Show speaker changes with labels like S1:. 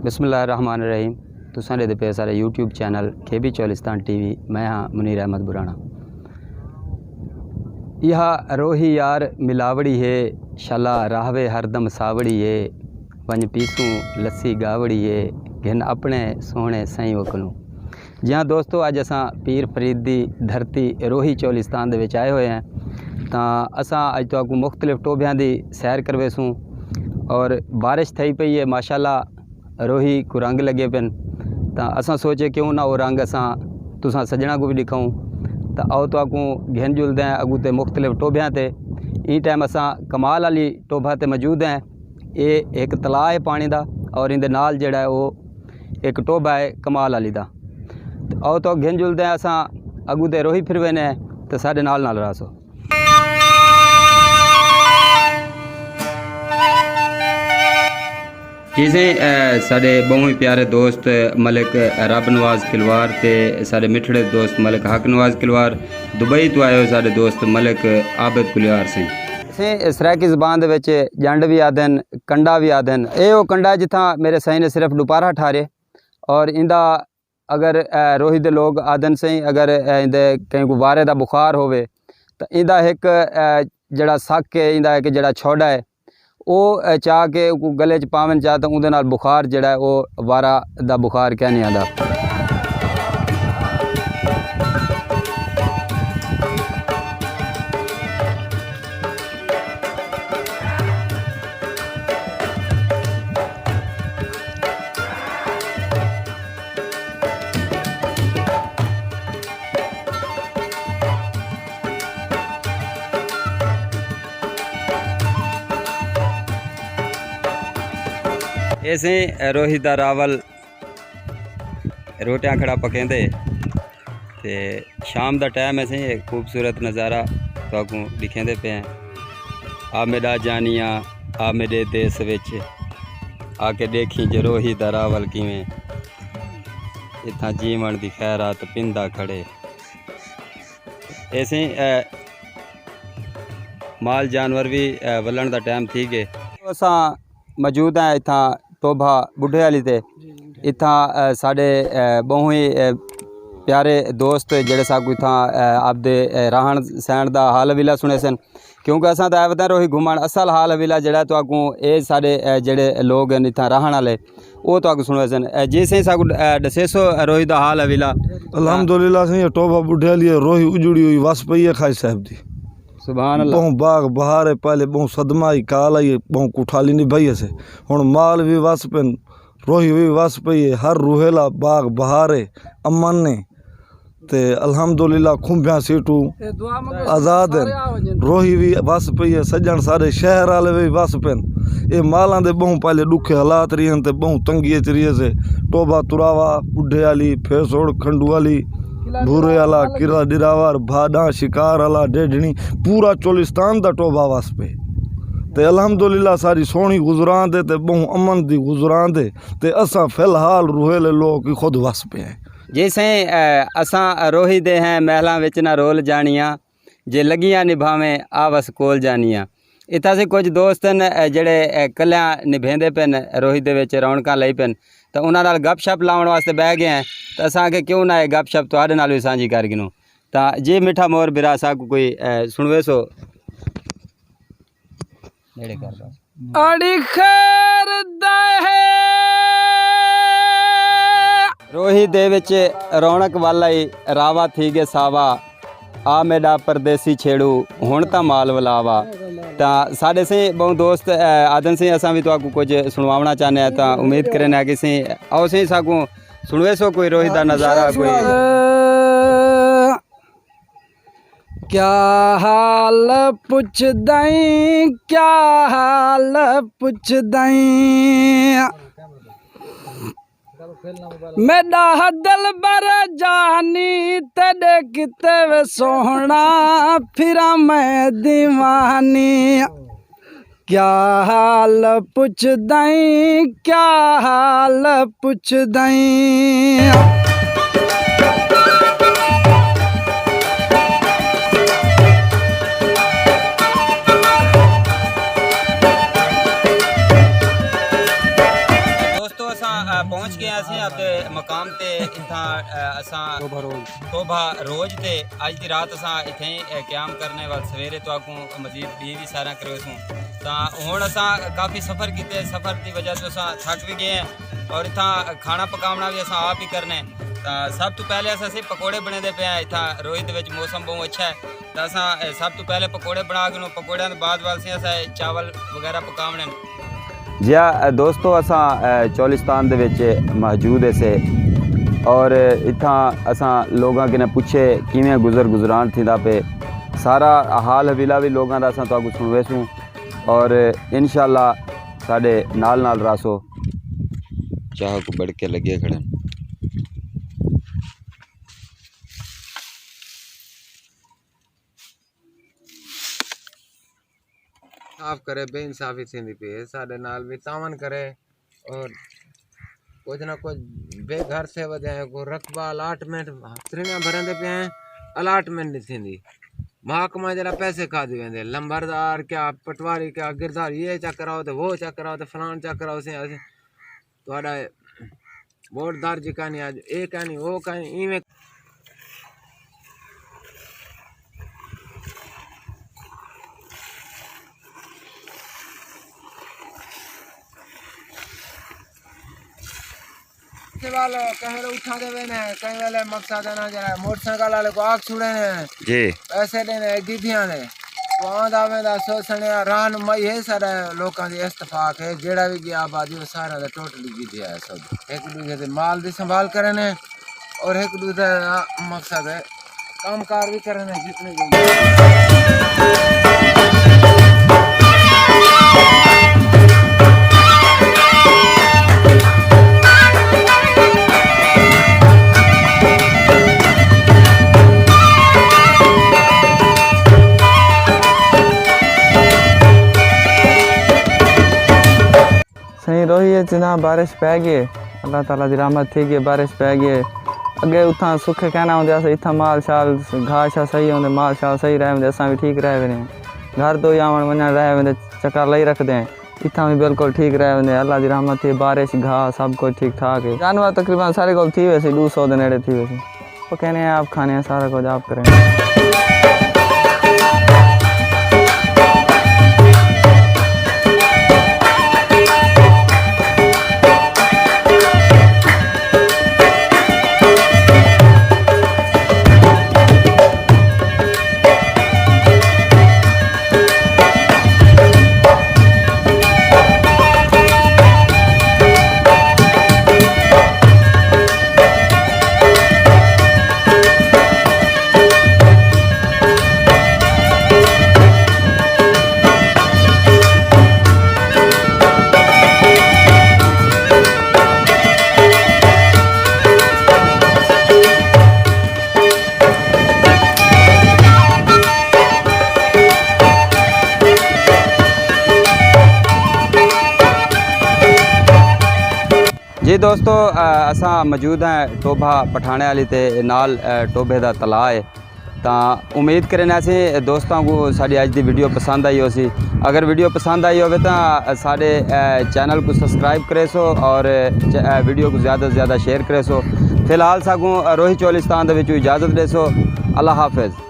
S1: बिस्मिल्लाहिर्रहमानिर्रहीम। तुसां दे पे सारे YouTube channel KB Cholistan TV। मैं हाँ मुनीर अहमद बुराना। यह रोही यार मिलावड़ी है, शला राहवे हरदम सावड़ी है, वंज पीसूं लस्सी गावड़ी है, घिन अपने सोहने सही वकलू। जी हाँ दोस्तों, अज असां पीर फरीद दी धरती रोही चौलिस्तान दे विच आए हुए हैं। तो असां अज तो मुख्तलिफ टोबियां दी सैर करवेसूँ और बारिश थी पई है माशाल्लाह, रोही को रंग लगे पेन। तो असां सोचे क्यों ना वो रंग असां तुसां सजना को भी दिखाऊँ। तो आओ तो आकू घिन जुलते हैं अगू ते मुख्तलिफ टोबियां ते। ई टाइम असां कमाल वाली टोभा ते मौजूद हैं। ये एक तलाह है पानी का और इंदे नाल जिहड़ा है वो एक टोभा है कमाल वाली का। आओ तो घिन जुलते हैं असां अगू ते रोही फिर वेने तो साडे नाल रहो। जिसे साढ़े बहुत ही प्यारे दोस्त मलिक रब नवाज किलवार ते साढ़े मिठड़े दोस्त मलिक हक नवाज किलवार, दुबई तो आए हो साढ़े दोस्त मलिक आबिद कुलियार सिंह। सराकी ज़बान दे विच जंड भी आदन, कंडा भी आदन। ये वो कंडा जिथा मेरे सही ने सिर्फ दुपारा ठारे और इंदा अगर रोही दे लोग आदन सही अगर इंदे कहीं को वारे दा बुखार होवे तो इंदा एक जड़ा सक है, इंदा एक जड़ा छोड़ा है वो चाह के गले च पावन चाह तो उहदे नाल बुखार जड़ा है वो वारा दा बुखार क्या नहीं आता। ऐसे रोही दा रावल रोटियां खड़ा पकेंदे ते शाम दा टाइम ऐसे खूबसूरत नज़ारा तो दिखेंदे पे हैं। आ मेरा जानिया आ मेरे देश विच आके देखी जो रोही दा रावल किवें इत्थां जीवन दी खैरात पिंदा खड़े। ऐसे माल जानवर भी वलन दा टाइम थी गए। असां मौजूद हैं इत्थां टोभा बुढ़े वाली ते। इत्थां साढ़े बहुत ही प्यारे दोस्त जेड़े साकू इत्थां आपदे रहन सहन दा हाल हवीला सुने सन, क्योंकि असां तो आए रोही घूमन। असल हाल हवीला जेड़ा तो आगू ये साढ़े जेड़े लोग हैं इत्थां रहन वाले वो तो आगू सुने सन। जी सही साकू दसेसो रोही दा हाल हवीला।
S2: अल्हम्दुलिल्लाह सही टोभा बुढ़े वाली रोही उजड़ी हुई वस पई है खाई साहब दी।
S1: सुभान अल्लाह।
S2: बहु बाग बहार है पहले बहु सदमा ही काल आई बहु कुठाली नहीं भई से हुण माल भी वस पेन रोही भी वस पई है। हर रूहेला बाग बहारे अमन ने ते अल्हम्दुलिल्लाह खुंबियां सीटू आज़ाद हैं। रोही भी वस पई है, सज्जन सारे शहर वाले भी वस पेन। ये मालां दे बहु पहले दुखे हालात रही हैं ते बहु तंगी च रही से। टोभा तुरावा बुढ़े वाली फेसोड़ खंडू वाली भूरे वाला किरा डिरावर भाडा शिकार वाला डेढ़नी पूरा चोलिस्तान दा टोभा वस पे ते अल्हम्दुलिल्लाह सारी सोहनी गुजरान दे ते बहु अमन दी गुजरान दे ते असां फिलहाल रूहेले लोग खुद वस पे हैं।
S1: जैसे असां रोही दे हैं महलां विच ना रोल जानियां, जे लगियां निभावें आवस कोल जानियां। इत्थां से कुछ दोस्त न जेड़े कलियां निभेंदे पेन रोही दे विच रौनकां लई पेन तो उन्हां नाल गपशप लाउण वास्ते बह गए हैं। तो असां के क्यों ना गपशप तुहाडे नाल भी सांझी कर गिनूं। तो जी मिठा मोर बिरा साकू कोई सुनवे सो नेड़े कर दो। अड़ी खैर दा है रोही दे विच रौनक वाला ही रावा थी गे सावा, आ मेरा परदेसी छेड़ू हुण तां माल वलावा। तो साढ़े से बहुत दोस्त आदन से असा भी तो आपको कुछ सुनवाना चाहते हैं। तो उम्मीद करें कि सी आओ से साकू सुनवे सो कोई रोही दा नज़ारा कोई। क्या हाल पुछ दई, क्या हाल पुछ दई, मेरा दिल बर जानी तेरे किते वे सोहना फिरा मैं दीवानी। क्या हाल पुछ दई, क्या हाल पुछ दई। दोस्तों असां पहुंच गए असें अपने मकाम ते इत्थां असां तोबा रोज ते अज दी रात असां इत्थें क्याम करने वाल सवेरे तो आगू मजीद भी सारा करोसूं तां हुण असां काफ़ी सफ़र किते सफ़र की वजह से असां थक भी गए हैं और इत्थां खाना पकावना भी असां आप ही करने तां सब तो पहले असां सिर्फ पकौड़े बने पे हैं इत्थां रोहित विच मौसम बहुत अच्छा है तो असां सब तो पहले पकौड़े बना के पकौड़े के बाद वाल से असां चावल वगैरह पकावने
S3: जी दोस्तों असां चोलिस्तान दे विच मौजूद से और इत्थां असां लोगां किने पुछे किवें गुजरान थींदा पे सारा हाल हवीला भी लोगां दा असां तुहानू सुनवेसूं और इंशाअल्लाह साडे नाल रासो
S1: चाह को बढ़ के लगे खड़े
S4: साफ करे बेइंसाफी थी पे साढ़े नाल भी तावन करे और कुछ ना कुछ बेघर से वजह को रकबा अलाटमेंट त्रिना भरंदे पे हैं अलाटमेंट नहीं थी महकमा जरा पैसे खा दी वेंदे लंबरदार क्या पटवारी क्या गिरदार ये चेक कराओ तो वो चेक कराओ तो फलान चेक कराओ से थोड़ा वोट दर्ज करनी आज ये कहनी वो कहनी इवें वाले कहीं उठा दे ने कहीं वाले मकसद है ना जरा मोटरसाइकिल वाले को आग छुड़े ने
S3: जी
S4: पैसे देने गिद्धियां ने तो आंदा वेंदा सोचने रान मई है सारा लोकां दी इस्तफाक है जेड़ा भी गया आबादी वो सारा दा टोटली गिद्धिया है सब एक दूसरे दे माल दी संभाल करे ने और एक दूसरे दा मकसद है कामकार भी करे ने जितने
S5: सही रोही है जिना बारिश पै गई अल्लाह ताला दी रहमत थी गई बारिश पै गई अगे उतना सुखे कहना होंगे इतना माल शाल घास शा सही होंगे माल शाल सही रहे होंगे असा भी ठीक रहे वे घर तो आवन वन रहे होंगे चक्कर लाई रखते हैं इतना भी बिल्कुल ठीक रहे होंगे अल्लाह दी रहमत थी बारिश घास सब कुछ ठीक ठाक है जानवर तकरीबन सारे को थी वैसे 200 के नेड़े थी वैसे वो कहने आप खाने सारा कुछ आप करें
S3: जी दोस्तों असां मौजूद हैं टोभा पठाने वाली ते नाल टोभे दा तलाऽ है तां उम्मीद करने से दोस्तों को साड़ी अज दी वीडियो पसंद आई होसी अगर वीडियो पसंद आई होवे तां साडे चैनल को सब्सक्राइब करे सो और वीडियो को ज़्यादा से ज़्यादा शेयर करे सो फिलहाल सागू रोही चोलिस्तान दे विचों इजाज़त दे सो अल्लाह हाफिज़।